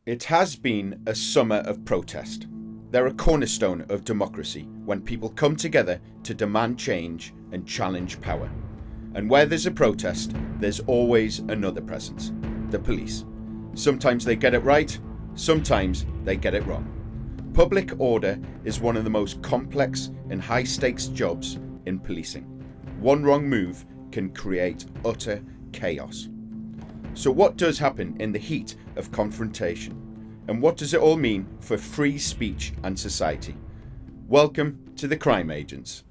It has been a summer of protest. They're a cornerstone of democracy when people come together to demand change and challenge power. And where there's a protest, there's always another presence, the police. Sometimes they get it right, sometimes they get it wrong. Public order is one of the most complex and high-stakes jobs in policing. One wrong move can create utter chaos. So what does happen in the heat of confrontation? And what does it all mean for free speech and society? Welcome to the Crime Agents.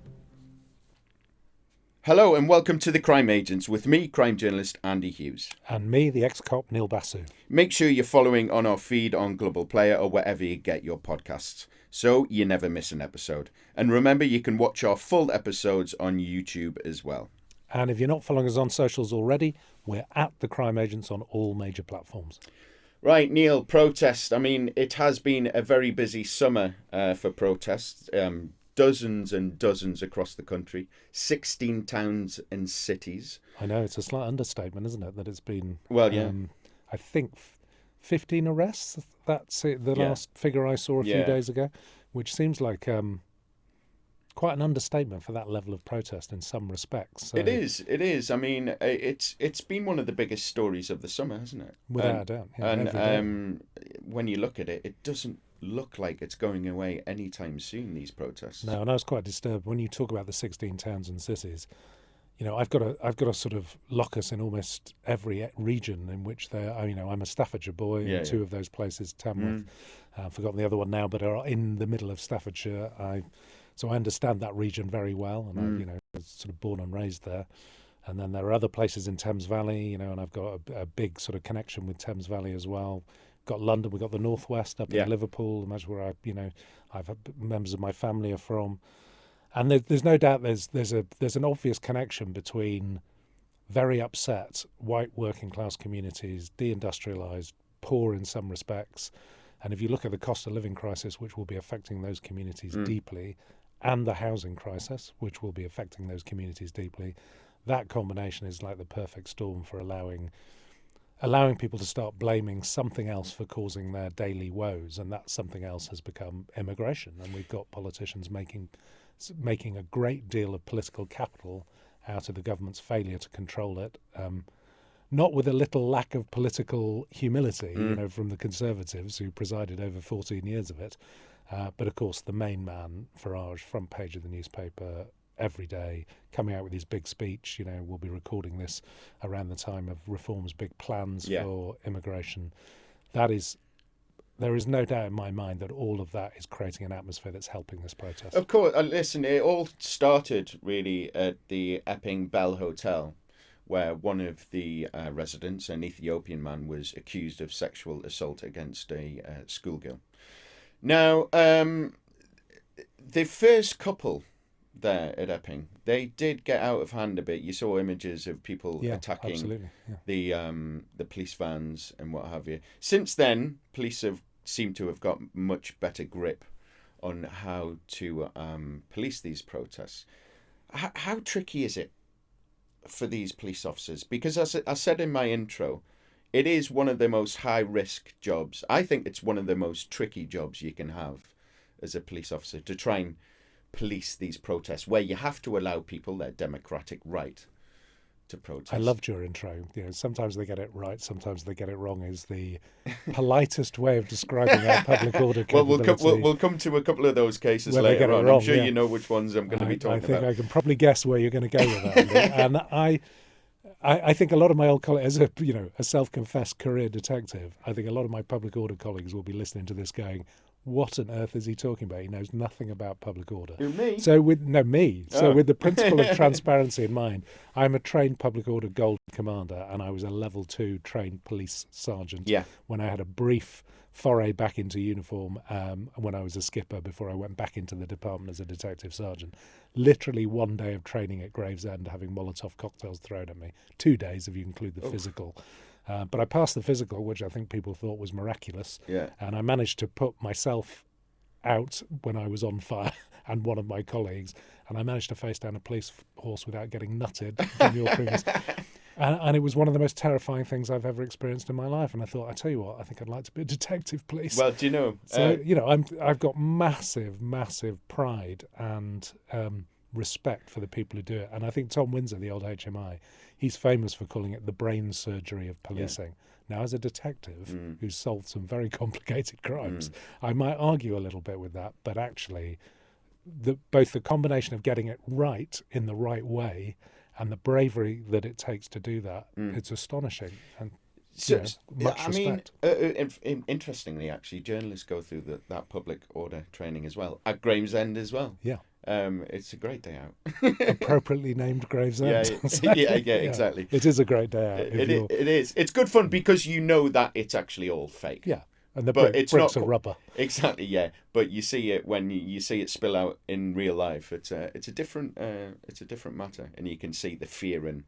Hello and welcome to the Crime Agents with me, crime journalist Andy Hughes. And me, the ex-cop Neil Basu. Make sure you're following on our feed on Global Player or wherever you get your podcasts, so you never miss an episode. And remember, you can watch our full episodes on YouTube as well. And if you're not following us on socials already, we're at the Crime Agents on all major platforms. Right, Neil, protest. I mean, it has been a very busy summer for protests. Dozens and dozens across the country, 16 towns and cities. I know, it's a slight understatement, isn't it, that it's been, well, yeah. I think 15 arrests, that's it, the last figure I saw a few days ago, which seems like quite an understatement for that level of protest in some respects. So, it is. I mean, it's been one of the biggest stories of the summer, hasn't it? Without a doubt. Yeah, and when you look at it, it doesn't look like it's going away anytime soon, these protests. No, and I was quite disturbed when you talk about the 16 towns and cities. You know, I've got to sort of lock us in almost every region in which I'm a Staffordshire boy, and two of those places, Tamworth, I've forgotten the other one now, but are in the middle of Staffordshire. So I understand that region very well, and I was sort of born and raised there. And then there are other places in Thames Valley, and I've got a big sort of connection with Thames Valley as well. Got London, we've got the Northwest up in Liverpool, much where I've had members of my family are from. And there's no doubt there's an obvious connection between very upset white working class communities, deindustrialised, poor in some respects, and if you look at the cost of living crisis, which will be affecting those communities deeply, and the housing crisis, which will be affecting those communities deeply, that combination is like the perfect storm for allowing people to start blaming something else for causing their daily woes, and that something else has become immigration. And we've got politicians making a great deal of political capital out of the government's failure to control it, not with a little lack of political humility, from the Conservatives who presided over 14 years of it. But of course, the main man, Farage, front page of the newspaper every day, coming out with his big speech. We'll be recording this around the time of Reform's big plans for immigration. There is no doubt in my mind that all of that is creating an atmosphere that's helping this protest. Of course. Listen, it all started really at the Epping Bell Hotel, where one of the residents, an Ethiopian man, was accused of sexual assault against a schoolgirl. Now, the first couple there at Epping, they did get out of hand a bit. You saw images of people attacking the police vans and what have you. Since then, police seem to have got much better grip on how to police these protests. How tricky is it for these police officers? Because as I said in my intro, it is one of the most high-risk jobs. I think it's one of the most tricky jobs you can have as a police officer, to try and police these protests where you have to allow people their democratic right to protest. I loved your intro. Sometimes they get it right, sometimes they get it wrong, is the politest way of describing our public order capability. Well, we'll come to a couple of those cases later on. I'm sure you know which ones I'm going to be talking about. I think I can probably guess where you're going to go with that, Andy. And I think a lot of my old colleagues, as a self-confessed career detective, I think a lot of my public order colleagues will be listening to this going, what on earth is he talking about? He knows nothing about public order. Me? So with the principle of transparency in mind, I'm a trained public order gold commander, and I was a level 2 trained police sergeant when I had a brief foray back into uniform when I was a skipper before I went back into the department as a detective sergeant. Literally one day of training at Gravesend, having Molotov cocktails thrown at me. 2 days if you include the physical. But I passed the physical, which I think people thought was miraculous. Yeah. And I managed to put myself out when I was on fire and one of my colleagues. And I managed to face down a police horse without getting nutted from your previous. And it was one of the most terrifying things I've ever experienced in my life. And I thought, I tell you what, I think I'd like to be a detective, please. Well, do you know? So, I've got massive, massive pride and respect for the people who do it. And I think Tom Windsor, the old HMI, he's famous for calling it the brain surgery of policing. Now, as a detective who's solved some very complicated crimes, I might argue a little bit with that. But actually, both the combination of getting it right in the right way and the bravery that it takes to do that, it's astonishing. And much respect. Interestingly, actually, journalists go through that public order training as well at Gravesend as well. Yeah. It's a great day out. Appropriately named Gravesend. Yeah, exactly. It is a great day out. It is. It's good fun because you know that it's actually all fake. Yeah. And the bricks are rubber. Exactly, yeah. But you see it when you see it spill out in real life. It's a different matter, and you can see the fear in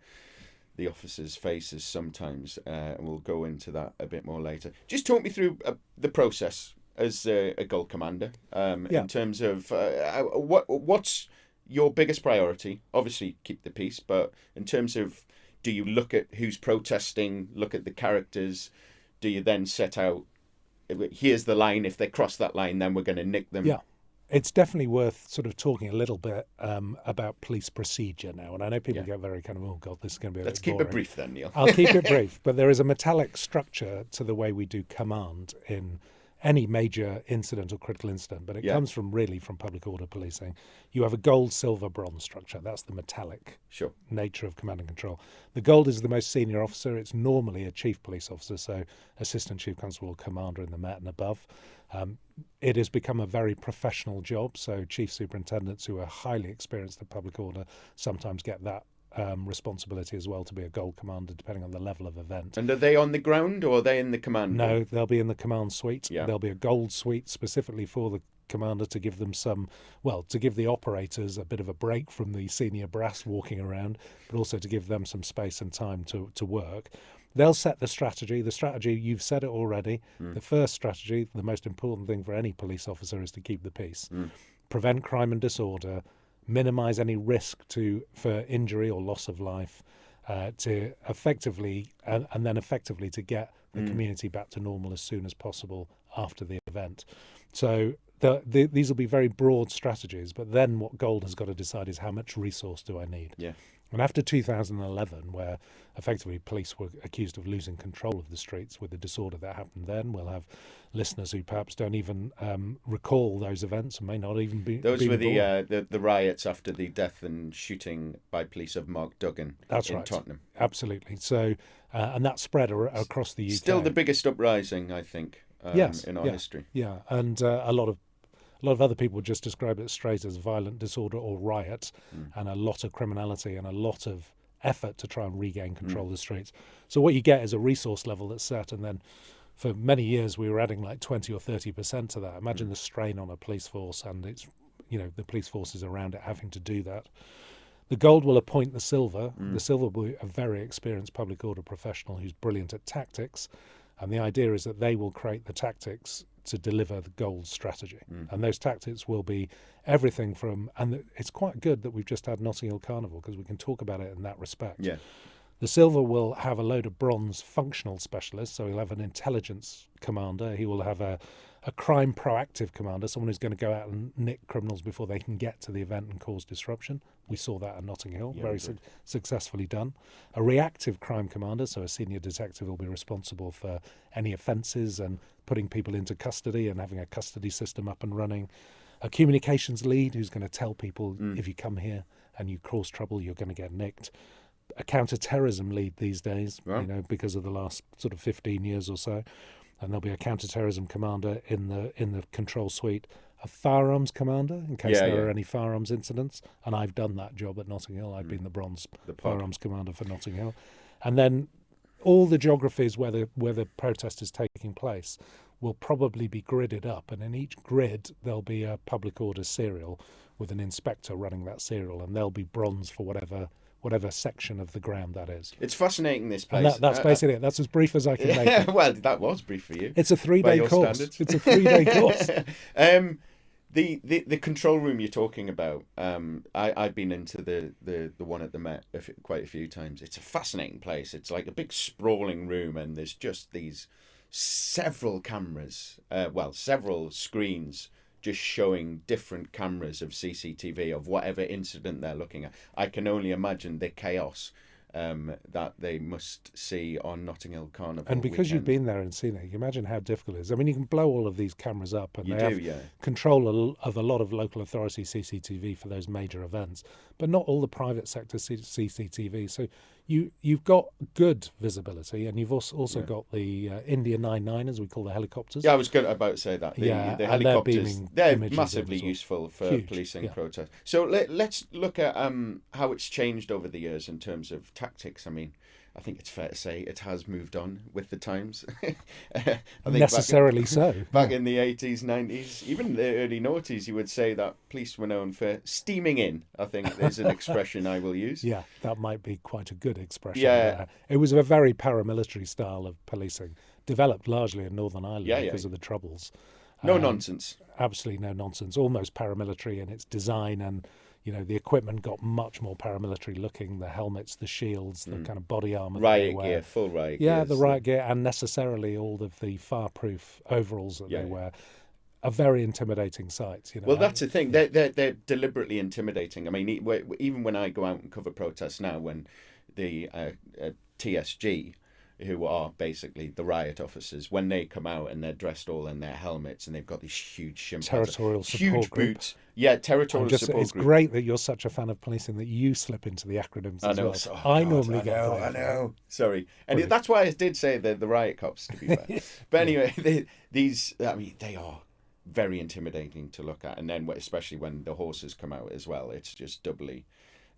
the officers' faces sometimes. And we'll go into that a bit more later. Just talk me through the process as a Gold Commander. In terms of what's your biggest priority? Obviously, keep the peace. But in terms of, do you look at who's protesting? Look at the characters. Do you then set out? Here's the line. If they cross that line, then we're going to nick them. Yeah, it's definitely worth sort of talking a little bit about police procedure now. And I know people get very kind of, oh God, this is going to be Let's bit keep boring. it brief then, Neil. I'll keep it brief. But there is a metallic structure to the way we do command in any major incident or critical incident, but it comes from public order policing. You have a gold, silver, bronze structure. That's the metallic nature of command and control. The gold is the most senior officer. It's normally a chief police officer, so assistant chief constable or commander in the Met and above. It has become a very professional job, so chief superintendents who are highly experienced at public order sometimes get that responsibility as well to be a gold commander, depending on the level of event. And are they on the ground or are they in the command? No, they'll be in the command suite. Yeah. There'll be a gold suite specifically for the commander to give them to give the operators a bit of a break from the senior brass walking around, but also to give them some space and time to work. They'll set the strategy. The strategy, you've said it already. The first strategy, the most important thing for any police officer is to keep the peace. Prevent crime and disorder, minimise any risk for injury or loss of life, to effectively to get the community back to normal as soon as possible after the event. So these will be very broad strategies, but then what Gold has got to decide is how much resource do I need? Yeah. And after 2011, where effectively police were accused of losing control of the streets with the disorder that happened then, we'll have listeners who perhaps don't even recall those events and may not even be. Those were the riots after the death and shooting by police of Mark Duggan in Tottenham. Absolutely. So, and that spread across the UK. Still the biggest uprising, I think, in our history. Yeah, and a lot of other people just describe it straight as violent disorder or riot, and a lot of criminality and a lot of effort to try and regain control of the streets. So what you get is a resource level that's set, and then for many years we were adding like 20 or 30% to that. Imagine the strain on a police force and it's, the police forces around it having to do that. The Gold will appoint the Silver. The Silver will be a very experienced public order professional who's brilliant at tactics, and the idea is that they will create the tactics to deliver the Gold strategy. And those tactics will be everything from, and it's quite good that we've just had Notting Hill Carnival because we can talk about it in that respect. Yeah. The Silver will have a load of bronze functional specialists, so he'll have an intelligence commander, he will have a crime proactive commander, someone who's going to go out and nick criminals before they can get to the event and cause disruption. We saw that at Notting Hill, very successfully done. A reactive crime commander, so a senior detective will be responsible for any offences and putting people into custody and having a custody system up and running. A communications lead who's going to tell people if you come here and you cause trouble, you're going to get nicked. A counter-terrorism lead these days, because of the last sort of 15 years or so. And there'll be a counter-terrorism commander in the control suite, a firearms commander in case there are any firearms incidents. And I've done that job at Notting Hill. I've been the firearms commander for Notting Hill. And then all the geographies where the protest is taking place will probably be gridded up. And in each grid, there'll be a public order serial with an inspector running that serial. And there'll be bronze for whatever section of the ground that is. It's fascinating, this place. And that's basically it. That's as brief as I can make it. Well, that was brief for you. It's a 3-day course. It's a 3-day course. The control room you're talking about, I've been into the one at the Met quite a few times. It's a fascinating place. It's like a big sprawling room, and there's just these several cameras, several screens just showing different cameras of CCTV of whatever incident they're looking at. I can only imagine the chaos that they must see on Notting Hill Carnival. And because you've been there and seen it, you can imagine how difficult it is. I mean, you can blow all of these cameras up, and You they do, have yeah. control of a lot of local authority CCTV for those major events, but not all the private sector CCTV. So you've got good visibility, and you've also got the India 99, as we call the helicopters. Yeah, I was about to say that. The helicopters, they're massively useful for policing protests. So let's look at how it's changed over the years in terms of tactics. I mean, I think it's fair to say it has moved on with the times. I think necessarily back in the 80s, 90s, even the early noughties, you would say that police were known for steaming in, I think is an expression I will use. Yeah, that might be quite a good expression. Yeah. It was a very paramilitary style of policing, developed largely in Northern Ireland because of the Troubles. No nonsense. Absolutely no nonsense. Almost paramilitary in its design, and the equipment got much more paramilitary looking. The helmets, the shields, the kind of body armor. Riot gear, full riot gear. Yeah, the riot gear, and necessarily all of the fireproof overalls that they wear. A very intimidating sight. Well, that's the thing. They're deliberately intimidating. I mean, even when I go out and cover protests now, when the TSG, who are basically the riot officers, when they come out and they're dressed all in their helmets and they've got these huge territorial support huge group. boots. Yeah, territorial support it's group. It's great that you're such a fan of policing that you slip into the acronyms as well. I normally get I know. Sorry. And that's why I did say the riot cops, to be fair. But anyway, they are very intimidating to look at. And then especially when the horses come out as well, it's just doubly...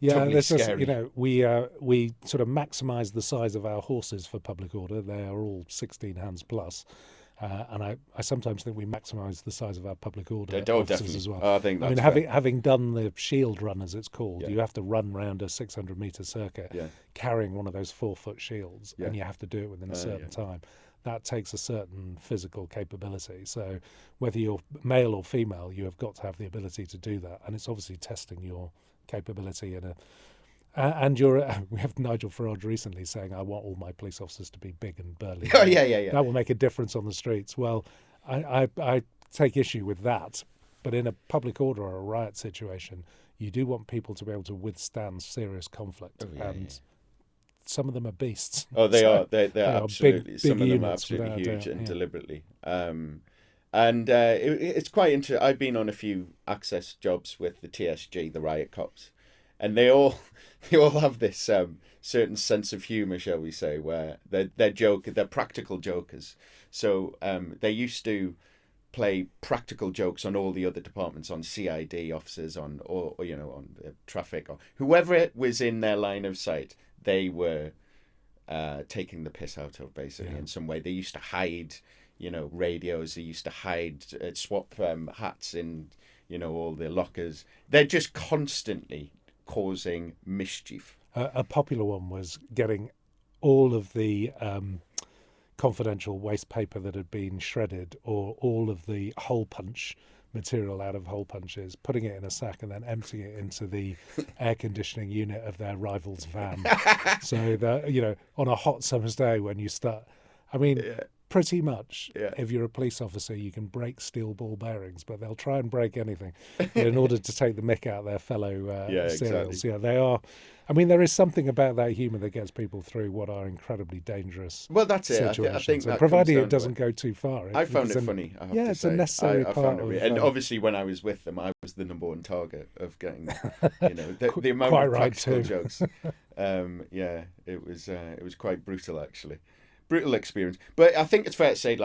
Yeah, totally scary. We sort of maximise the size of our horses for public order. They are all 16 hands plus, and I sometimes think we maximise the size of our public order officers as well. I think that's having done the shield run, as it's called, you have to run round a 600-metre circuit carrying one of those 4-foot shields, and you have to do it within a certain time. That takes a certain physical capability. So whether you're male or female, you have got to have the ability to do that, and it's obviously testing your capability and we have Nigel Farage recently saying, I want all my police officers to be big and burly. Yeah. That will make a difference on the streets. Well, I take issue with that, but in a public order or a riot situation, you do want people to be able to withstand serious conflict, and some of them are beasts. Oh, they are. They're absolutely. Big some of them are absolutely huge and deliberately. And it's quite interesting. I've been on a few access jobs with the TSG, the riot cops, and they all have this certain sense of humour, shall we say, where they're practical jokers. So they used to play practical jokes on all the other departments, on CID officers, on traffic, or whoever was in their line of sight. They were taking the piss out of, basically, in some way. They used to hide, radios. They used to hide, swap hats in, all the lockers. They're just constantly causing mischief. A popular one was getting all of the confidential waste paper that had been shredded, or all of the hole punch material out of hole punches, putting it in a sack and then emptying it into the air conditioning unit of their rival's van. So that, on a hot summer's day when you start, pretty much, if you're a police officer, you can break steel ball bearings, but they'll try and break anything in order to take the mick out of their fellow serials. Exactly. Yeah, they are. There is something about that humour that gets people through what are incredibly dangerous situations. I think that provided it doesn't go too far. I found it funny, I have to it's say. a necessary part of it. And obviously when I was with them, I was the number one target of getting, the amount of practical jokes. It was quite brutal, actually. Brutal experience. But I think it's fair to say,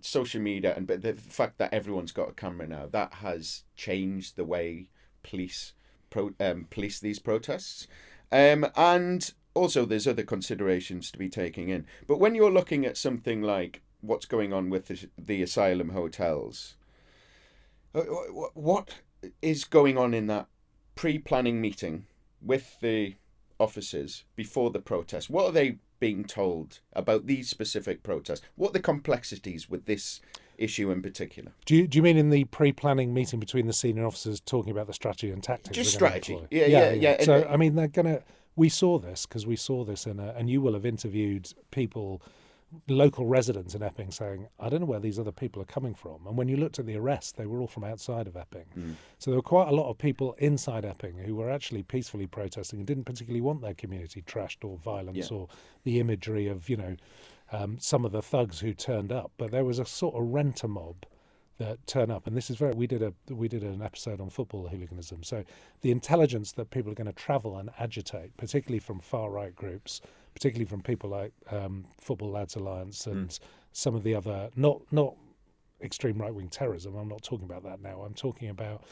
social media, but the fact that everyone's got a camera now, that has changed the way police police these protests. And also there's other considerations to be taken in. But when you're looking at something like what's going on with the asylum hotels, what is going on in that pre-planning meeting with the officers before the protest? What are they being told about these specific protests? What are the complexities with this issue in particular. Do you mean in the pre-planning meeting between the senior officers talking about the strategy and tactics? Just strategy. Yeah. And so, I mean, we saw this and you will have interviewed people, local residents in Epping, saying, I don't know where these other people are coming from. And when you looked at the arrests, they were all from outside of Epping. So there were quite a lot of people inside Epping who were actually peacefully protesting and didn't particularly want their community trashed or violence or the imagery of, some of the thugs who turned up. But there was a sort of renter mob that turn up, and this is we did an episode on football hooliganism. So the intelligence that people are going to travel and agitate, particularly from far right groups, particularly from people like Football Lads Alliance and some of the other not extreme right wing terrorism. I'm not talking about that now. I'm talking about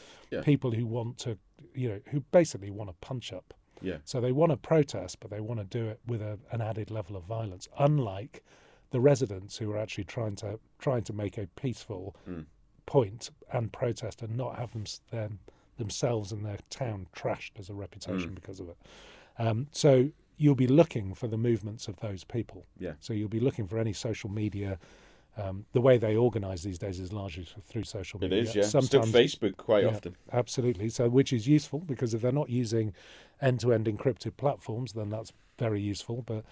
people who want to, who basically want to punch up. Yeah. So they want to protest, but they want to do it with an added level of violence. Unlike the residents who are actually trying to make a peaceful point and protest and not have themselves and their town trashed as a reputation because of it. So you'll be looking for the movements of those people. Yeah. So you'll be looking for any social media. The way they organise these days is largely through social media. It is, yeah. Sometimes, still Facebook quite often. Absolutely. So which is useful, because if they're not using end-to-end encrypted platforms, then that's very useful. But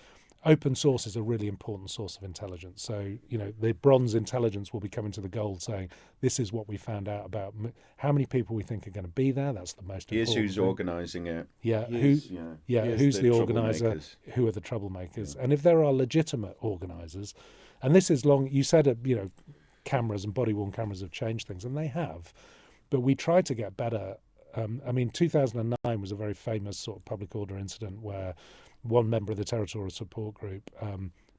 open source is a really important source of intelligence. So, the bronze intelligence will be coming to the gold saying, this is what we found out about how many people we think are going to be there. That's the most important Here's who's thing. organising it. Yeah. Who's the organiser? Who are the troublemakers? And if there are legitimate organisers, and this is you said, cameras and body-worn cameras have changed things, and they have. But we tried to get better. 2009 was a very famous sort of public order incident where one member of the territorial support group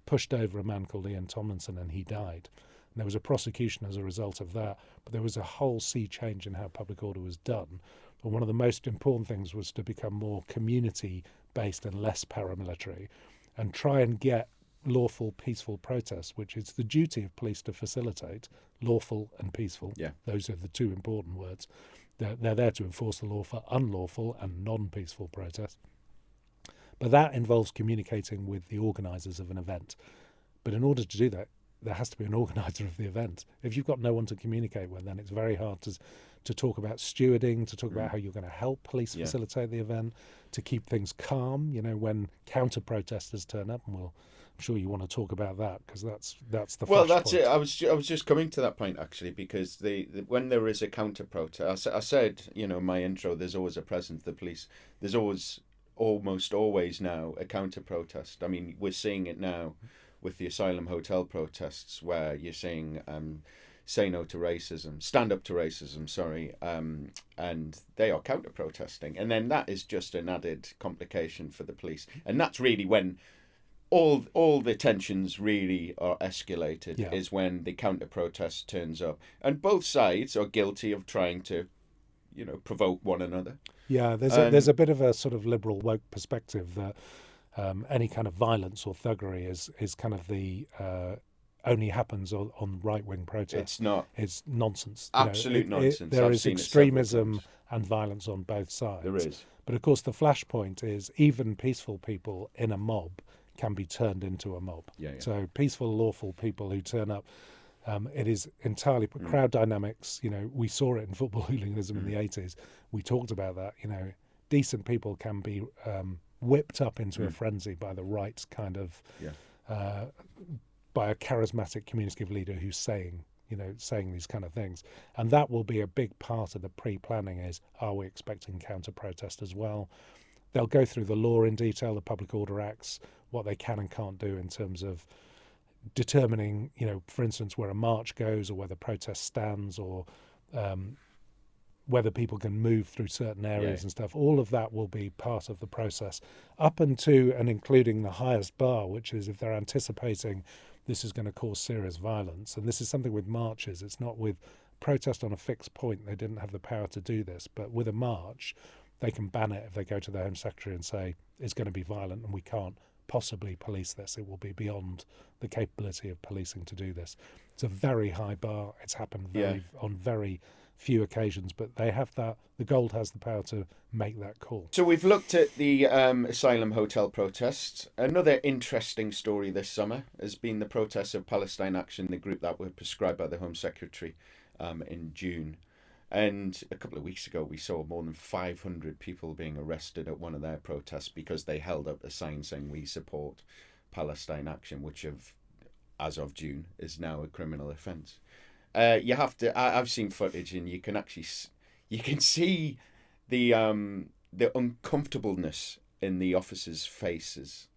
pushed over a man called Ian Tomlinson, and he died. And there was a prosecution as a result of that, but there was a whole sea change in how public order was done. But one of the most important things was to become more community-based and less paramilitary, and try and get lawful, peaceful protests, which is the duty of police to facilitate, lawful and peaceful. Yeah. Those are the two important words. They're there to enforce the law for unlawful and non-peaceful protest. But that involves communicating with the organisers of an event. But in order to do that, there has to be an organiser of the event. If you've got no one to communicate with, then it's very hard to talk about stewarding, to talk about how you're going to help police facilitate the event, to keep things calm, when counter-protesters turn up, and I'm sure you want to talk about that, because that's the well, that's point. It. I was just coming to that point, actually, because when there is a counter-protest, I said, in my intro, there's always a presence of the police. There's almost always now a counter-protest. I mean, we're seeing it now with the asylum hotel protests, where you're seeing say no to racism, stand up to racism, and they are counter-protesting. And then that is just an added complication for the police. And that's really when all the tensions really are escalated, is when the counter-protest turns up. And both sides are guilty of trying to, provoke one another. Yeah, there's a bit of a sort of liberal woke perspective that any kind of violence or thuggery is kind of the only happens on right-wing protests. It's not. It's nonsense. Absolute nonsense. There is extremism and violence on both sides. There is. But of course, the flashpoint is even peaceful people in a mob can be turned into a mob. Yeah. So peaceful, lawful people who turn up. It is entirely crowd dynamics. We saw it in football hooliganism in the 80s. We talked about that. Decent people can be whipped up into a frenzy by the right kind of, by a charismatic communicative leader who's saying these kind of things. And that will be a big part of the pre-planning is, are we expecting counter-protest as well? They'll go through the law in detail, the Public Order Acts, what they can and can't do in terms of determining, for instance, where a march goes or where the protest stands, or whether people can move through certain areas and stuff. All of that will be part of the process, up until and including the highest bar, which is if they're anticipating this is going to cause serious violence. And this is something with marches. It's not with protest on a fixed point. They didn't have the power to do this. But with a march, they can ban it if they go to the Home Secretary and say it's going to be violent and we can't possibly police this. It will be beyond the capability of policing to do this. It's a very high bar. It's happened on very few occasions, but they have that. The Gold has the power to make that call. So we've looked at the asylum hotel protests. Another interesting story this summer has been the protests of Palestine Action, the group that were proscribed by the Home Secretary in June. And a couple of weeks ago, we saw more than 500 people being arrested at one of their protests because they held up a sign saying we support Palestine Action, which as of June is now a criminal offence. You have to. I've seen footage, and you can see the uncomfortableness in the officers' faces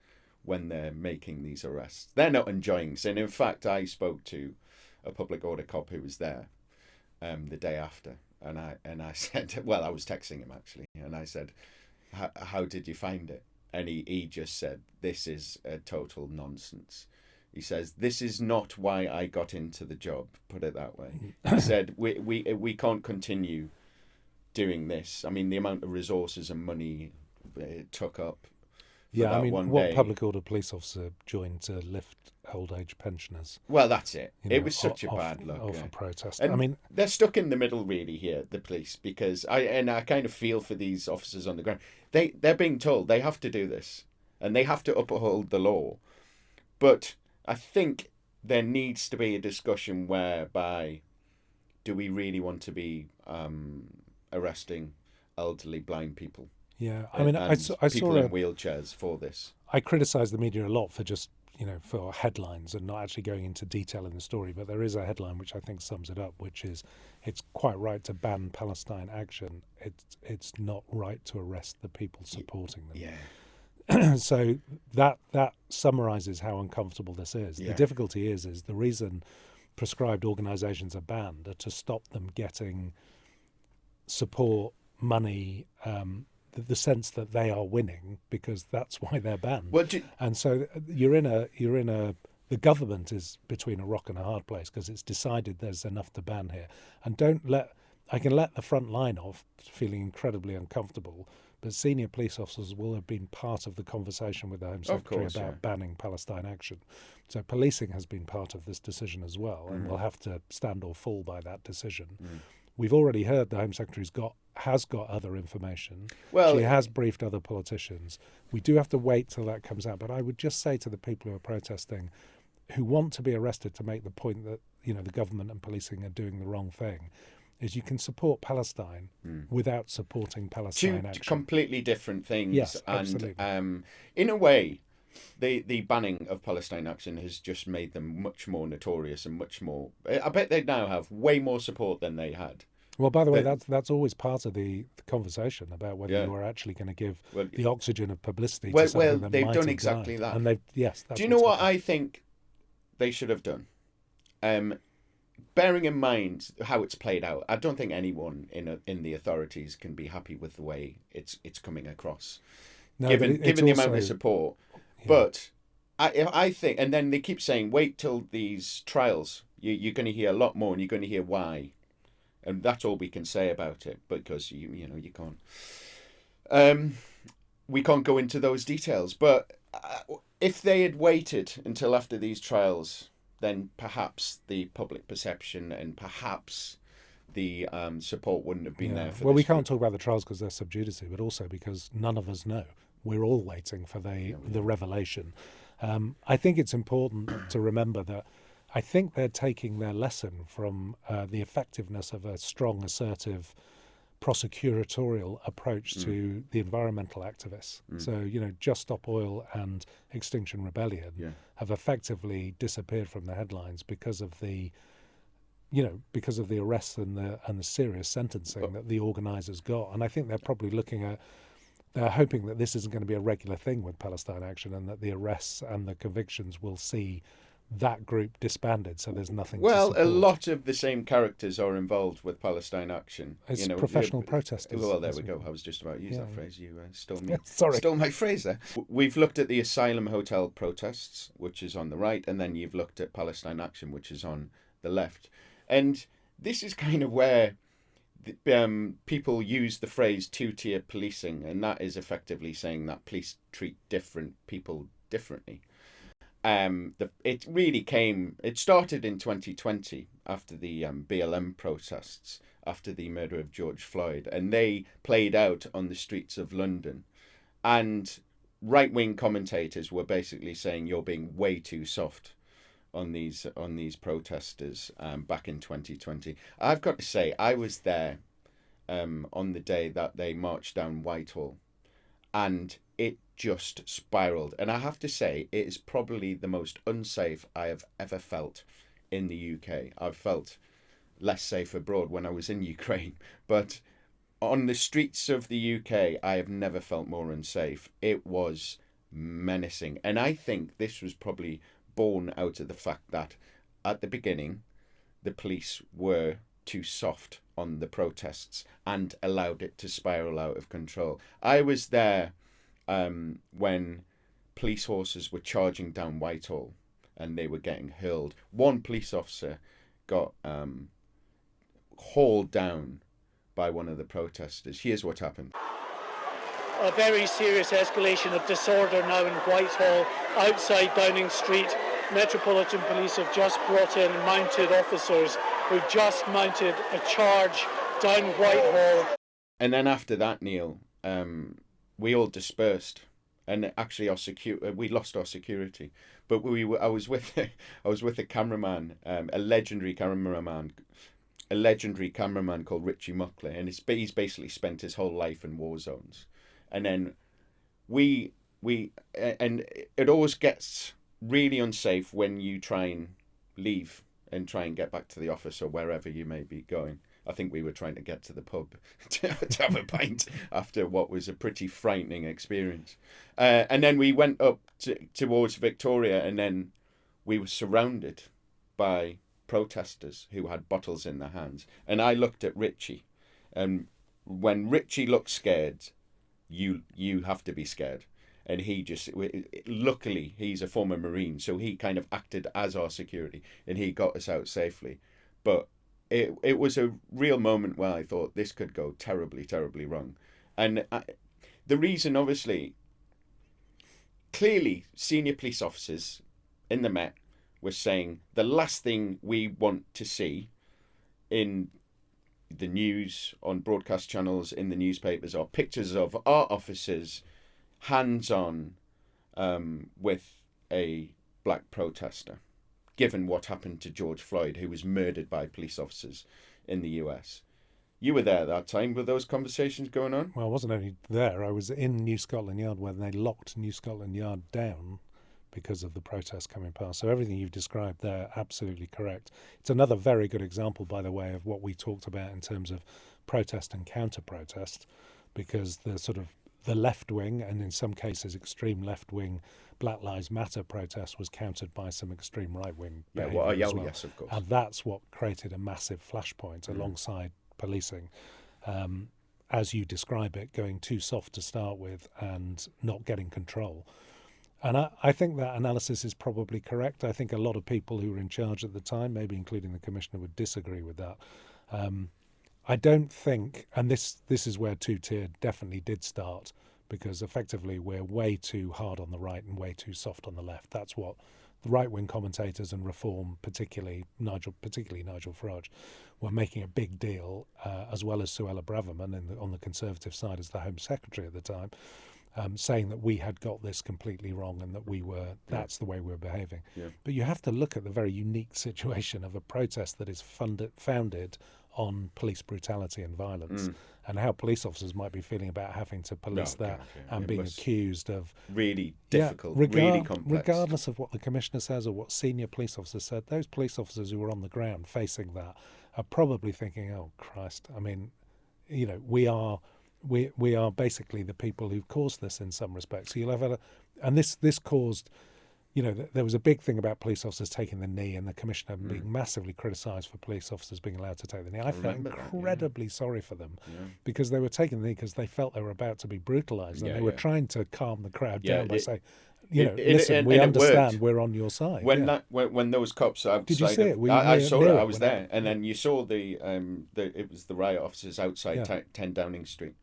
when they're making these arrests. They're not enjoying it. And in fact, I spoke to a public order cop who was there the day after, and I said, well, I was texting him actually, and I said, how did you find it? And he just said, this is a total nonsense. He says, this is not why I got into the job, put it that way. He said, we can't continue doing this. I mean, the amount of resources and money it took up for Yeah, that I mean, one what day. public order police officer joined to lift old age pensioners? Well, that's it. You know, It was such a bad look. Off yeah. a protest. And I mean, they're stuck in the middle, really, here, the police, because I kind of feel for these officers on the ground. They're being told they have to do this, and they have to uphold the law. But I think there needs to be a discussion whereby, do we really want to be arresting elderly blind people? yeah, I mean, I saw people in wheelchairs for this. I criticise the media a lot for just, for headlines and not actually going into detail in the story. But there is a headline which I think sums it up, which is, it's quite right to ban Palestine Action. It's not right to arrest the people supporting them. Yeah. So that summarises how uncomfortable this is. Yeah. The difficulty is the reason proscribed organisations are banned are to stop them getting support, money, the sense that they are winning, because that's why they're banned. Well, and so the government is between a rock and a hard place, because it's decided there's enough to ban here. And I can let the front line off feeling incredibly uncomfortable, but senior police officers will have been part of the conversation with the Home Secretary about banning Palestine Action. So policing has been part of this decision as well, and will have to stand or fall by that decision. We've already heard the Home Secretary's has got other information. Well, she has briefed other politicians. We do have to wait till that comes out. But I would just say to the people who are protesting, who want to be arrested to make the point that the government and policing are doing the wrong thing, is you can support Palestine without supporting Palestine Action. Two completely different things. Yes, and absolutely. In a way, the banning of Palestine Action has just made them much more notorious and much more. I bet they now have way more support than they had. Well, by the way, that's always part of the conversation about whether you are actually going to give the oxygen of publicity to something that they've might done have exactly died. that. And that's do you know what I think they should have done? Bearing in mind how it's played out, I don't think anyone in the authorities can be happy with the way it's coming across, given the amount of support. Yeah. But I think, and then they keep saying, wait till these trials. You're going to hear a lot more, and you're going to hear why. And that's all we can say about it, because you can't. We can't go into those details. But if they had waited until after these trials, then perhaps the public perception and perhaps the support wouldn't have been there. We can't talk about the trials because they're sub judice, but also because none of us know. We're all waiting for the revelation. I think it's important to remember that I think they're taking their lesson from the effectiveness of a strong, assertive, prosecutorial approach to the environmental activists. So, Just Stop Oil and Extinction Rebellion have effectively disappeared from the headlines because of the arrests and the serious sentencing that the organisers got. And I think they're probably they're hoping that this isn't going to be a regular thing with Palestine Action, and that the arrests and the convictions will see that group disbanded, so there's nothing to support. A lot of the same characters are involved with Palestine Action. It's professional protesters. Well, there we go. I was just about to use that phrase. You stole me. Sorry. Stole my phrase there. We've looked at the asylum hotel protests, which is on the right, and then you've looked at Palestine Action, which is on the left. And this is kind of where people use the phrase two-tier policing, and that is effectively saying that police treat different people differently. It started in 2020 after the BLM protests, after the murder of George Floyd, and they played out on the streets of London. And right-wing commentators were basically saying you're being way too soft on these protesters back in 2020. I've got to say, I was there on the day that they marched down Whitehall, and it just spiraled. And I have to say, it is probably the most unsafe I have ever felt in the UK. I've felt less safe abroad when I was in Ukraine, but on the streets of the UK, I have never felt more unsafe. It was menacing. And I think this was probably born out of the fact that at the beginning, the police were too soft on the protests and allowed it to spiral out of control. I was there when police horses were charging down Whitehall and they were getting hurled. One police officer got hauled down by one of the protesters. Here's what happened. A very serious escalation of disorder now in Whitehall, outside Downing Street. Metropolitan Police have just brought in mounted officers who've just mounted a charge down Whitehall. And then after that, Neil, we all dispersed, and actually we lost our security. But I was with a cameraman, a legendary cameraman called Richie Muckley, and he's basically spent his whole life in war zones. And then and it always gets really unsafe when you try and leave and try and get back to the office or wherever you may be going. I think we were trying to get to the pub to have a pint after what was a pretty frightening experience. And then we went up towards Victoria, and then we were surrounded by protesters who had bottles in their hands. And I looked at Richie, and when Richie looks scared, you have to be scared. And he just, luckily, he's a former Marine, so he kind of acted as our security, and he got us out safely. But it was a real moment where I thought this could go terribly, terribly wrong. And the reason, obviously, clearly, senior police officers in the Met were saying the last thing we want to see in the news, on broadcast channels, in the newspapers, are pictures of our officers hands-on with a black protester, given what happened to George Floyd, who was murdered by police officers in the US. You were there at that time. Were those conversations going on? Well, I wasn't only there. I was in New Scotland Yard when they locked New Scotland Yard down because of the protests coming past. So everything you've described there, absolutely correct. It's another very good example, by the way, of what we talked about in terms of protest and counter-protest, because the left wing, and in some cases extreme left wing, Black Lives Matter protest was countered by some extreme right wing behaviour as well. Yes, of course. And that's what created a massive flashpoint alongside policing, as you describe it, going too soft to start with and not getting control. And I think that analysis is probably correct. I think a lot of people who were in charge at the time, maybe including the Commissioner, would disagree with that. I don't think, and this is where two-tier definitely did start, because effectively we're way too hard on the right and way too soft on the left. That's what the right-wing commentators and Reform, particularly Nigel Farage, were making a big deal, as well as Suella Braverman on the Conservative side as the Home Secretary at the time, saying that we had got this completely wrong and that that's the way we were behaving. Yeah. But you have to look at the very unique situation of a protest that is founded on police brutality and violence, and how police officers might be feeling about having to police and being accused of really difficult, really complex. Regardless of what the Commissioner says or what senior police officers said, those police officers who were on the ground facing that are probably thinking, "Oh Christ! I mean, we are basically the people who've caused this in some respects." So you'll have and this caused. There was a big thing about police officers taking the knee, and the Commissioner being massively criticised for police officers being allowed to take the knee. I felt incredibly sorry for them because they were taking the knee because they felt they were about to be brutalised, and they were trying to calm the crowd down by saying, listen, we understand, we're on your side. When those cops outside, did you see it? I saw it. I was there, and then you saw it was the riot officers outside 10 Downing Street.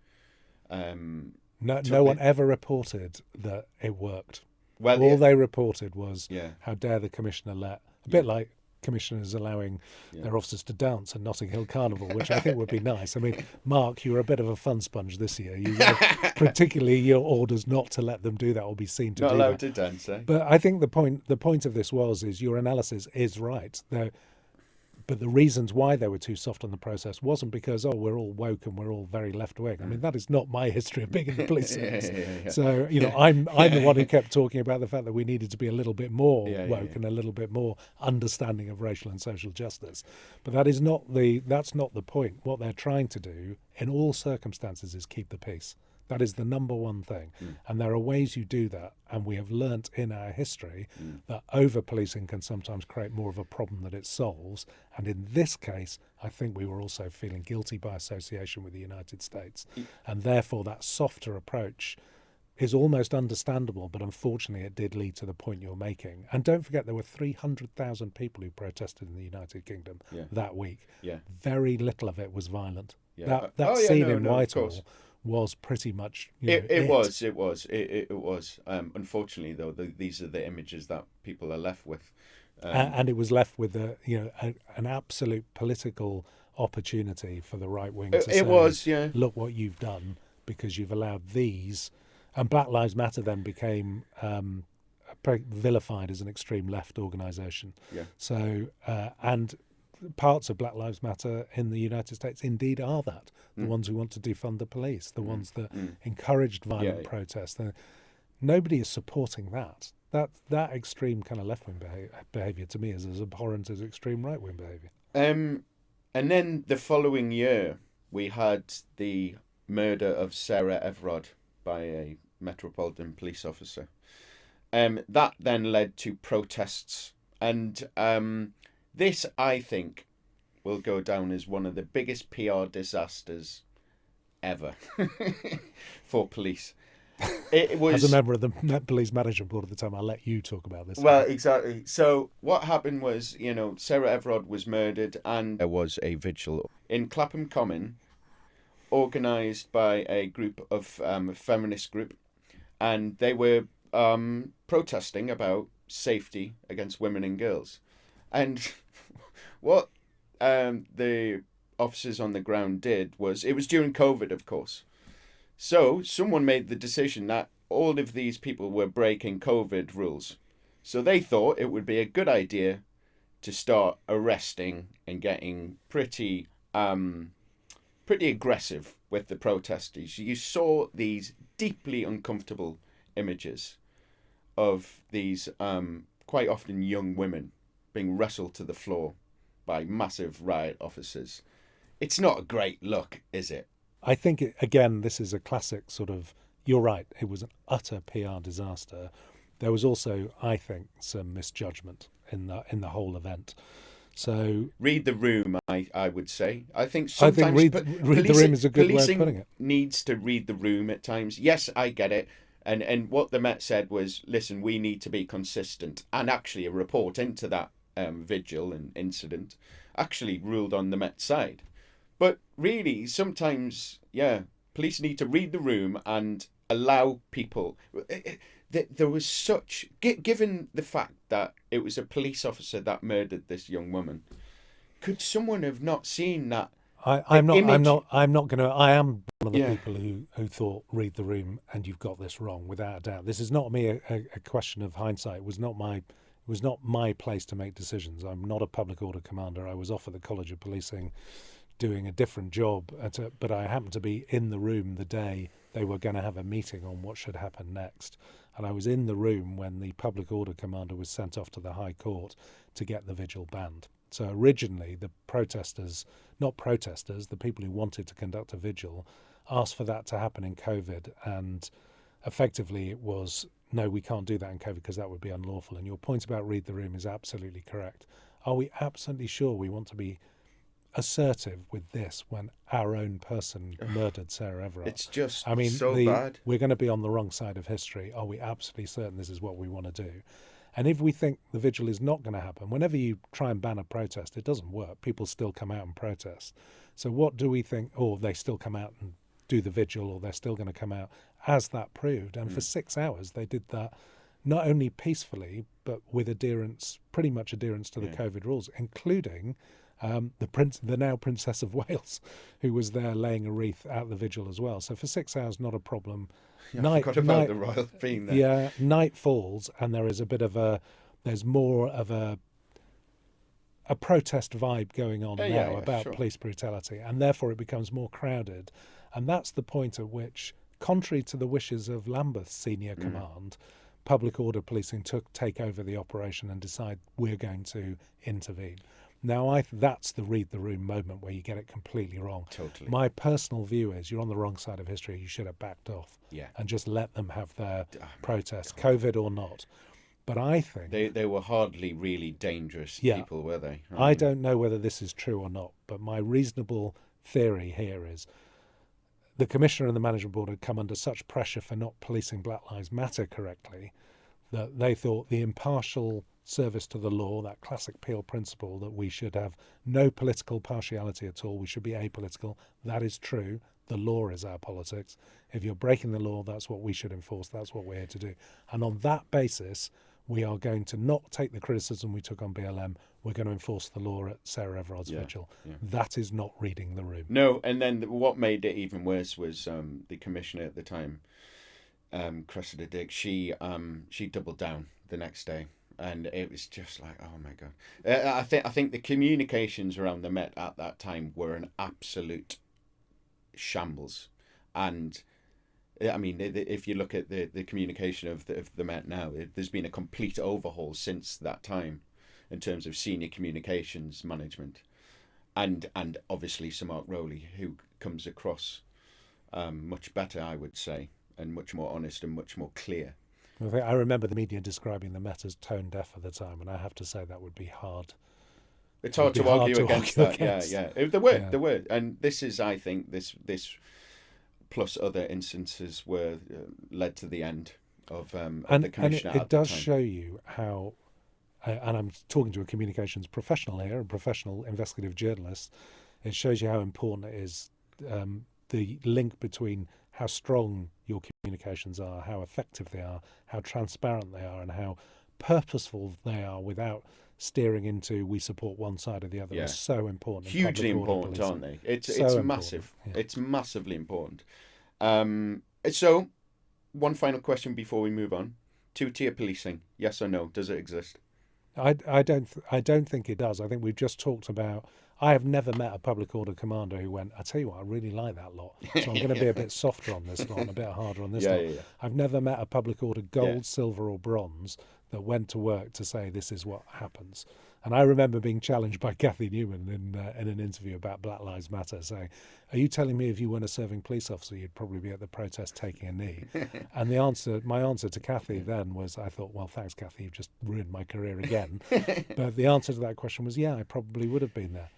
No one ever reported that it worked. Well, all they reported was yeah. how dare the commissioner let, a bit like commissioners allowing Yeah. their officers to dance at Notting Hill Carnival, which I think would be nice. I mean, Mark, you were a bit of a fun sponge this year. You particularly your orders not to let them do that or be seen to Not do allowed that. to dance, eh? But I think the point of this is your analysis is right. But the reasons why they were too soft on the process wasn't because, we're all woke and we're all very left-wing. I mean, that is not my history of being in the police service. Yeah. So, I'm the one who kept talking about the fact that we needed to be a little bit more woke and a little bit more understanding of racial and social justice. But that's not the point. What they're trying to do in all circumstances is keep the peace. That is the number one thing. And there are ways you do that. And we have learnt in our history that over-policing can sometimes create more of a problem that it solves. And in this case, I think we were also feeling guilty by association with the United States. And therefore, that softer approach is almost understandable. But unfortunately, it did lead to the point you're making. And don't forget, there were 300,000 people who protested in the United Kingdom that week. Yeah. Very little of it was violent. Yeah. That scene in Whitehall was pretty much it was unfortunately though these are the images that people are left with, and it was left with an absolute political opportunity for the right wing to say, look what you've done, because you've allowed these, and Black Lives Matter then became vilified as an extreme left organisation. So and parts of Black Lives Matter in the United States indeed are that. The ones who want to defund the police, the ones that encouraged violent protest. Nobody is supporting that. That extreme kind of left-wing behaviour to me is as abhorrent as extreme right-wing behaviour. And then the following year, we had the murder of Sarah Everard by a Metropolitan Police officer. That then led to protests. And this, I think, will go down as one of the biggest PR disasters ever for police. It was, as a member of the Met Police Management Board at the time, I'll let you talk about this. Well, exactly. So what happened was, Sarah Everard was murdered, and there was a vigil in Clapham Common, organised by a group of feminist group, and they were protesting about safety against women and girls. And what the officers on the ground did was, it was during COVID, of course. So someone made the decision that all of these people were breaking COVID rules. So they thought it would be a good idea to start arresting and getting pretty aggressive with the protesters. You saw these deeply uncomfortable images of these quite often young women being wrestled to the floor by massive riot officers. It's not a great look, is it? I think, again, this is a classic sort of, you're right, it was an utter PR disaster. There was also, I think, some misjudgment in the whole event. So read the room, I would say. I think sometimes read the room is a good way of putting it. Needs to read the room at times. Yes, I get it. And what the Met said was, listen, we need to be consistent. And actually a report into that vigil and incident actually ruled on the Met side. But really, sometimes, police need to read the room and allow people. There was such, given the fact that it was a police officer that murdered this young woman, could someone have not seen that? I am one of the people who thought read the room and you've got this wrong, without a doubt. This is not me a question of hindsight. It was not my place to make decisions. I'm not a public order commander. I was off at the College of Policing doing a different job, but I happened to be in the room the day they were going to have a meeting on what should happen next. And I was in the room when the public order commander was sent off to the High Court to get the vigil banned. So originally the the people who wanted to conduct a vigil asked for that to happen in COVID, and effectively it was, no, we can't do that in COVID because that would be unlawful. And your point about read the room is absolutely correct. Are we absolutely sure we want to be assertive with this when our own person murdered Sarah Everard? It's just bad. We're going to be on the wrong side of history. Are we absolutely certain this is what we want to do? And if we think the vigil is not going to happen, whenever you try and ban a protest, it doesn't work. People still come out and protest. So what do we think? Oh, they still come out and do the vigil, or they're still going to come out, as that proved. And for 6 hours they did that not only peacefully, but with pretty much adherence to the COVID rules, including the now Princess of Wales, who was there laying a wreath at the vigil as well. So for 6 hours, not a problem. I forgot about the royal being there. Yeah, night falls, and there is there's more of a protest vibe going on now about police brutality, and therefore it becomes more crowded. And that's the point at which, contrary to the wishes of Lambeth's senior command, public order policing take over the operation and decide we're going to intervene. Now, that's the read the room moment where you get it completely wrong. Totally. My personal view is you're on the wrong side of history. You should have backed off and just let them have their protest, COVID or not. But I think they were hardly really dangerous people, were they? I don't know whether this is true or not, but my reasonable theory here is the Commissioner and the Management Board had come under such pressure for not policing Black Lives Matter correctly that they thought the impartial service to the law, that classic Peel principle that we should have no political partiality at all, we should be apolitical, that is true. The law is our politics. If you're breaking the law, that's what we should enforce. That's what we're here to do. And on that basis, we are going to not take the criticism we took on BLM. We're going to enforce the law at Sarah Everard's vigil. Yeah. That is not reading the room. No, and then what made it even worse was the commissioner at the time, Cressida Dick. She doubled down the next day, and it was just like, oh my God. I think the communications around the Met at that time were an absolute shambles, and I mean, if you look at the communication of the Met now, there's been a complete overhaul since that time in terms of senior communications management, and obviously Sir Mark Rowley, who comes across much better, I would say, and much more honest and much more clear. I remember the media describing the Met as tone deaf at the time, and I have to say that would be hard. It's hard to argue against that. Yeah. There were, and this is, I think, this plus other instances were led to the end of the commissioner. And it does show you how, and I'm talking to a communications professional here, a professional investigative journalist. It shows you how important it is, the link between how strong your communications are, how effective they are, how transparent they are, and how purposeful they are without steering into we support one side or the other. Is so important. Hugely important, aren't they? It's massive. Yeah. It's massively important. So, one final question before we move on: two-tier policing, yes or no? Does it exist? I don't think it does. I think we've just talked about. I have never met a public order commander who went, I tell you what, I really like that lot, so I'm going to be a bit softer on this lot and a bit harder on this lot. Yeah. I've never met a public order gold, silver or bronze that went to work to say this is what happens. And I remember being challenged by Kathy Newman in an interview about Black Lives Matter, saying, are you telling me if you weren't a serving police officer, you'd probably be at the protest taking a knee? And my answer to Kathy then was, I thought, well, thanks, Kathy, you've just ruined my career again. But the answer to that question was, yeah, I probably would have been there.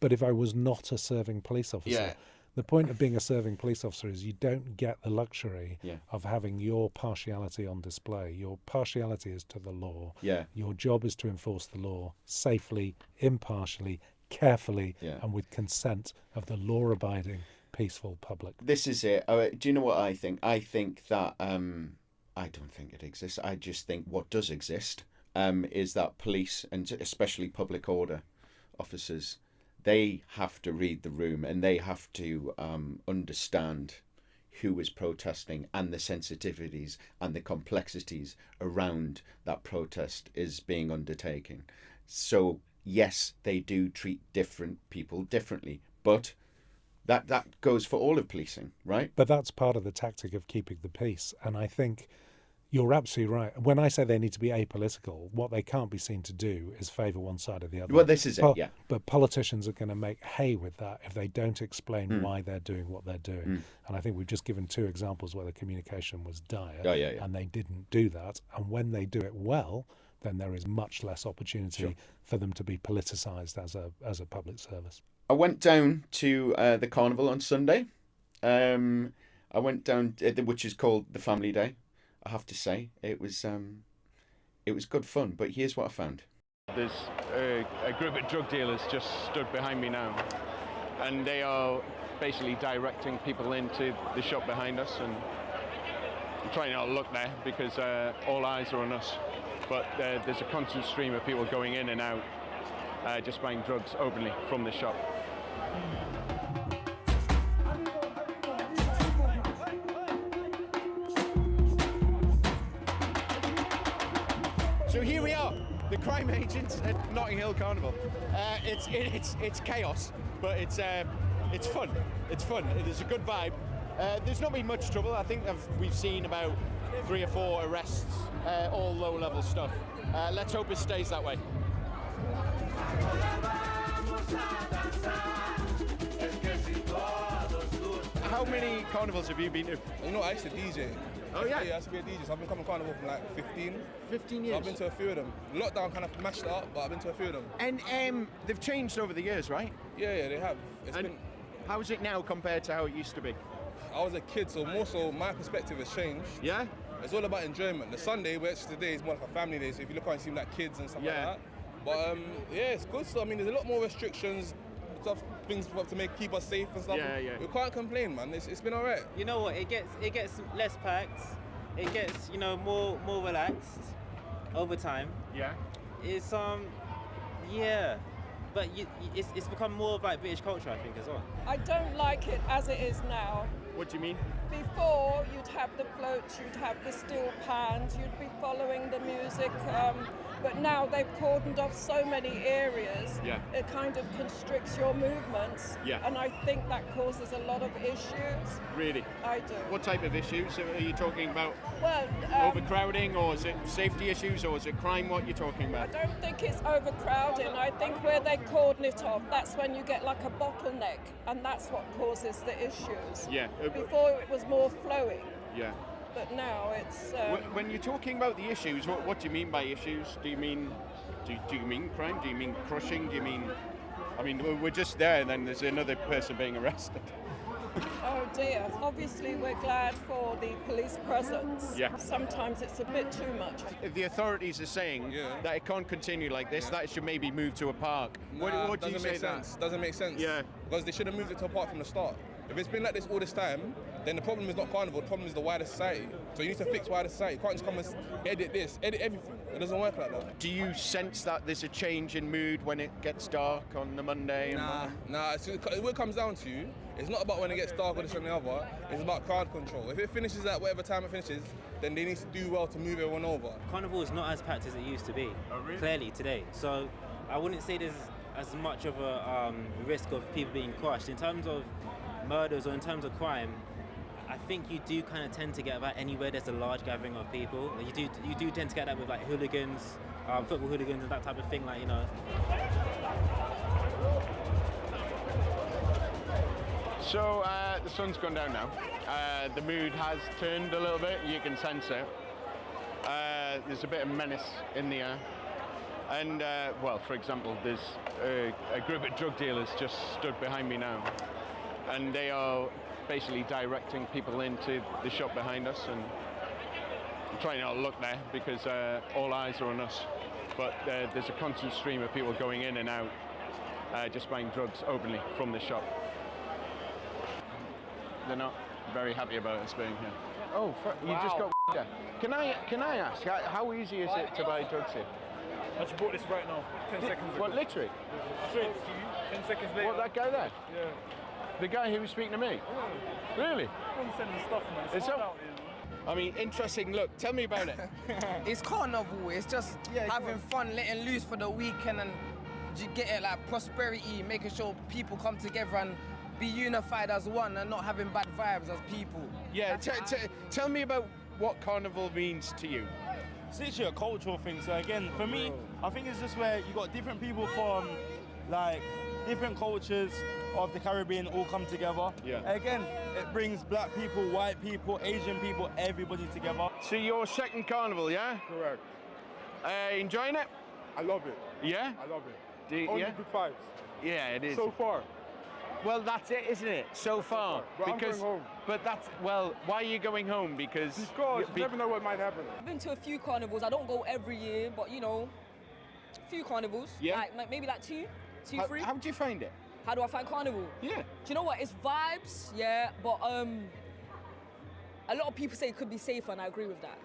But if I was not a serving police officer, the point of being a serving police officer is you don't get the luxury of having your partiality on display. Your partiality is to the law. Your job is to enforce the law safely, impartially, carefully, and with consent of the law-abiding, peaceful public. This is it. Do you know what I think? I think that I don't think it exists. I just think what does exist is that police, and especially public order officers, they have to read the room and they have to understand who is protesting and the sensitivities and the complexities around that protest is being undertaken. So yes, they do treat different people differently, but that goes for all of policing, right? But that's part of the tactic of keeping the peace. And I think you're absolutely right. When I say they need to be apolitical, what they can't be seen to do is favour one side or the other. Well, this is it, yeah. But politicians are going to make hay with that if they don't explain why they're doing what they're doing. And I think we've just given two examples where the communication was dire, and they didn't do that. And when they do it well, then there is much less opportunity for them to be politicised as a public service. I went down to the carnival on Sunday. I went down, which is called the Family Day. I have to say, it was good fun, but here's what I found. There's a group of drug dealers just stood behind me now, and they are basically directing people into the shop behind us, and I'm trying not to look there because all eyes are on us. But there's a constant stream of people going in and out, just buying drugs openly from the shop. So here we are, the crime agents at Notting Hill Carnival. It's chaos, but it's fun. It's fun. There's a good vibe. There's not been much trouble. I think we've seen about 3 or 4 arrests, all low-level stuff. Let's hope it stays that way. How many carnivals have you been to? You know, I used to DJ. Oh yeah? Yeah, I used to be a DJ, so I've been coming carnival for like 15. 15 years? So I've been to a few of them. Lockdown kind of mashed it up, but I've been to a few of them. And they've changed over the years, right? Yeah, they have. How is it now compared to how it used to be? I was a kid, so more so my perspective has changed. Yeah? It's all about enjoyment. The Sunday, which today is more like a family day, so if you look around, you see like kids and stuff like that. But yeah, it's good. So I mean, there's a lot more restrictions, stuff, things to keep us safe and stuff. Yeah. We can't complain, man. It's been alright. You know what? It gets less packed. It gets more relaxed over time. Yeah. It's yeah, but it's become more of like British culture, I think, as well. I don't like it as it is now. What do you mean? Before, you'd have the floats, you'd have the steel pans, you'd be following the music, but now they've cordoned off so many areas, it kind of constricts your movements, and I think that causes a lot of issues. Really? I do. What type of issues are you talking about? Well, overcrowding, or is it safety issues, or is it crime? What you're talking about? I don't think it's overcrowding. I think where they cordon it off, that's when you get like a bottleneck, and that's what causes the issues. Yeah. Before it was more flowing. Yeah. But now it's. When you're talking about the issues, what do you mean by issues? Do you mean crime? Do you mean crushing? Do you mean? I mean, we're just there, and then there's another person being arrested. Oh dear. Obviously, we're glad for the police presence. Yeah. Sometimes it's a bit too much. The authorities are saying that it can't continue like this. That it should maybe move to a park. What do you say? Doesn't make sense. Yeah. Because they should have moved it to a park from the start. If it's been like this all this time, then the problem is not carnival, the problem is the wider society. So you need to fix wider society. You can't just come and edit this, edit everything. It doesn't work like that. Do you sense that there's a change in mood when it gets dark on the Monday? Nah. What it comes down to, it's not about when it gets dark or this and the other, it's about crowd control. If it finishes at whatever time it finishes, then they need to do well to move everyone over. Carnival is not as packed as it used to be, clearly, today. So I wouldn't say there's as much of a risk of people being crushed. In terms of murders or in terms of crime, I think you do kind of tend to get that anywhere there's a large gathering of people. You do tend to get that with like hooligans, football hooligans and that type of thing, like, you know. So the sun's gone down now. The mood has turned a little bit. You can sense it. There's a bit of menace in the air. And, well, for example, there's a group of drug dealers just stood behind me now. And they are basically directing people into the shop behind us. And I'm trying not to look there because all eyes are on us. But there's a constant stream of people going in and out, just buying drugs openly from the shop. They're not very happy about us being here. Oh, you just got here. Can I ask, how easy is it to buy drugs here? I just bought this right now, 10 seconds ago. What, literally? Straight to you, 10 seconds later. What, that guy there? Yeah. The guy who was speaking to me? Yeah. Really? I'm sending stuff, man. It's hard out here. I mean, interesting look. Tell me about it. It's carnival. It's just having fun, letting loose for the weekend, and you get it like prosperity, making sure people come together and be unified as one and not having bad vibes as people. Yeah, tell me about what carnival means to you. It's literally a cultural thing. So again, for me, I think it's just where you got different people from like different cultures of the Caribbean all come together. Yeah. Again, it brings black people, white people, Asian people, everybody together. So your second carnival, yeah? Correct. Enjoying it? I love it. Yeah? I love it. Only good vibes. Yeah, it is. So far. Well, that's it, isn't it? So far. But I'm going home. But that's, well, why are you going home? Because you never know what might happen. I've been to a few carnivals. I don't go every year, but you know, a few carnivals. Yeah. Like maybe like two, three. How do you find it? How do I find carnival? Yeah. Do you know what? It's vibes, yeah, but a lot of people say it could be safer, and I agree with that.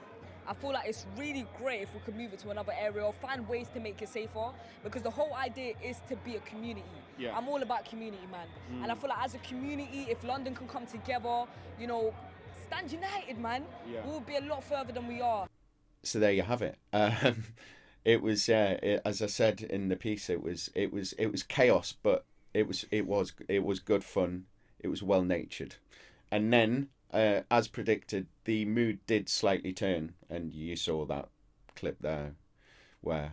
I feel like it's really great if we could move it to another area or find ways to make it safer, because the whole idea is to be a community. Yeah. I'm all about community, man. And I feel like as a community, if London can come together, you know, stand united, man, we'll be a lot further than we are. So there you have it. It was, as I said in the piece, it was chaos, but it was good fun. It was well natured, and then, as predicted, the mood did slightly turn, and you saw that clip there, where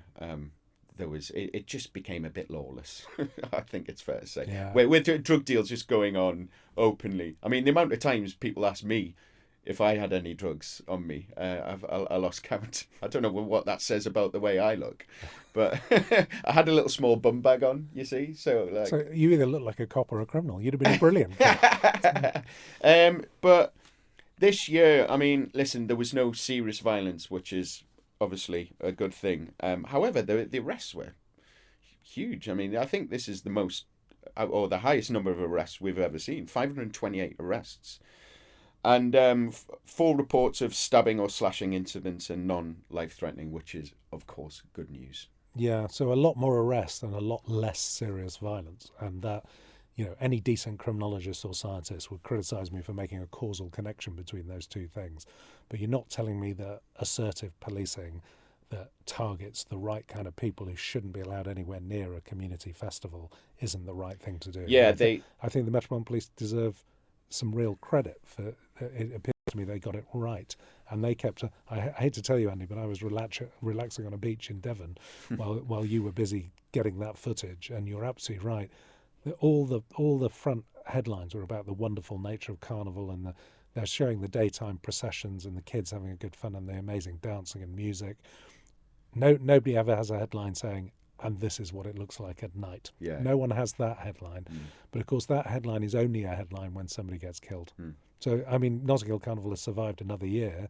there was it just became a bit lawless. I think it's fair to say, with drug deals just going on openly. I mean, the amount of times people ask me if I had any drugs on me, I lost count. I don't know what that says about the way I look, but I had a little small bum bag on, you see. So you either look like a cop or a criminal. You'd have been a brilliant but this year, I mean, listen, there was no serious violence, which is obviously a good thing. However, the arrests were huge. I mean, I think this is the most, or the highest number of arrests we've ever seen, 528 arrests. And 4 reports of stabbing or slashing incidents and non-life-threatening, which is, of course, good news. Yeah, so a lot more arrests and a lot less serious violence. And that, you know, any decent criminologist or scientist would criticise me for making a causal connection between those two things. But you're not telling me that assertive policing that targets the right kind of people who shouldn't be allowed anywhere near a community festival isn't the right thing to do. Yeah, I think the Metropolitan Police deserve some real credit for it. Appears to me they got it right, and they kept. I hate to tell you, Andy, but I was relaxing on a beach in Devon while you were busy getting that footage, and you're absolutely right. All the front headlines were about the wonderful nature of Carnival, and they're showing the daytime processions and the kids having a good fun and the amazing dancing and music. Nobody ever has a headline saying, and this is what it looks like at night. Yeah. No one has that headline. But of course, that headline is only a headline when somebody gets killed. So, I mean, Notting Hill Carnival has survived another year,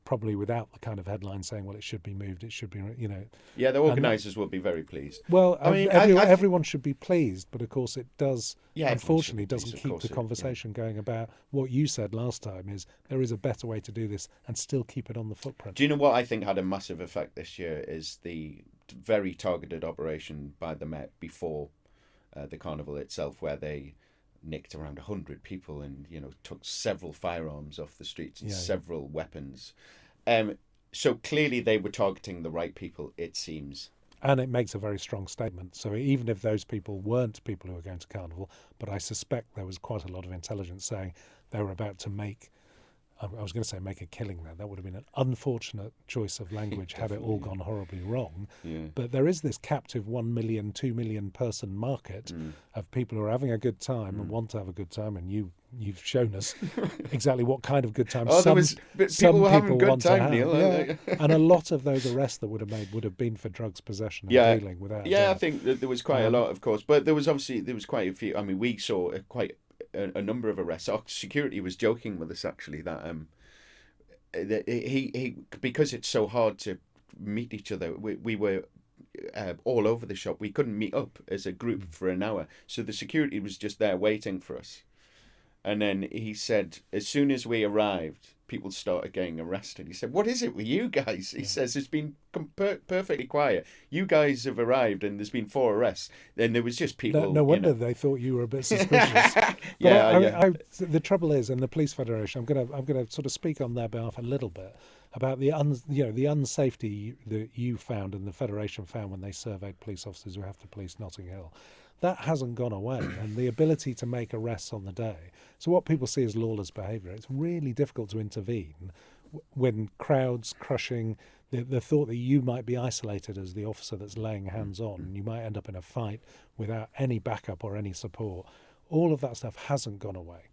probably without the kind of headline saying, well, it should be moved, it should be, you know. Yeah, the organisers will be very pleased. Well, I mean, everyone should be pleased, but of course it does, unfortunately, doesn't keep the conversation going about what you said last time, is there is a better way to do this and still keep it on the footprint. Do you know what I think had a massive effect this year is the very targeted operation by the Met before the carnival itself, where they nicked around 100 people and, you know, took several firearms off the streets and several weapons. So clearly they were targeting the right people, it seems. And it makes a very strong statement. So even if those people weren't people who were going to Carnival, but I suspect there was quite a lot of intelligence saying they were about to make a killing there. That would have been an unfortunate choice of language had it all gone horribly wrong. Yeah. But there is this captive 1 million, 2 million person market of people who are having a good time and want to have a good time, and you've shown us exactly what kind of good time some people want to have. Neil, and a lot of those arrests that would have been for drugs possession and dealing without. Yeah, I think that there was quite a lot, of course, but there was quite a few. I mean, we saw quite a number of arrests. Our security was joking with us actually that he because it's so hard to meet each other. We were all over the shop. We couldn't meet up as a group for an hour, so the security was just there waiting for us. And then he said, as soon as we arrived, people started getting arrested. He said, "What is it with you guys?" He says, "It's been perfectly quiet. You guys have arrived, and there's been 4 arrests." Then there was just people. No wonder they thought you were a bit suspicious. The trouble is, and the Police Federation, I'm going to sort of speak on their behalf a little bit about the unsafety that you found and the Federation found when they surveyed police officers who have to police Notting Hill. That hasn't gone away, and the ability to make arrests on the day. So what people see as lawless behaviour, it's really difficult to intervene when crowds crushing, the thought that you might be isolated as the officer that's laying hands on, and you might end up in a fight without any backup or any support. All of that stuff hasn't gone away.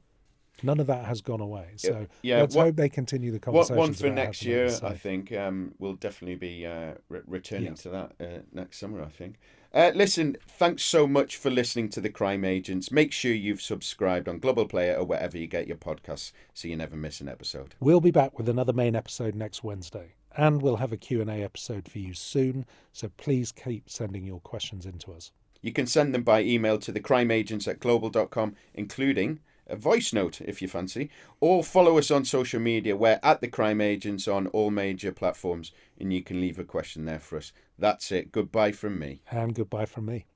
None of that has gone away. So let's hope they continue the conversation. One for next year, I think. We'll definitely be returning to that next summer, I think. Listen, thanks so much for listening to The Crime Agents. Make sure you've subscribed on Global Player or wherever you get your podcasts so you never miss an episode. We'll be back with another main episode next Wednesday. And we'll have a Q&A episode for you soon. So please keep sending your questions in to us. You can send them by email to thecrimeagents@global.com, including a voice note if you fancy, or follow us on social media. We're at The Crime Agents on all major platforms, and you can leave a question there for us. That's it. Goodbye from me. And goodbye from me.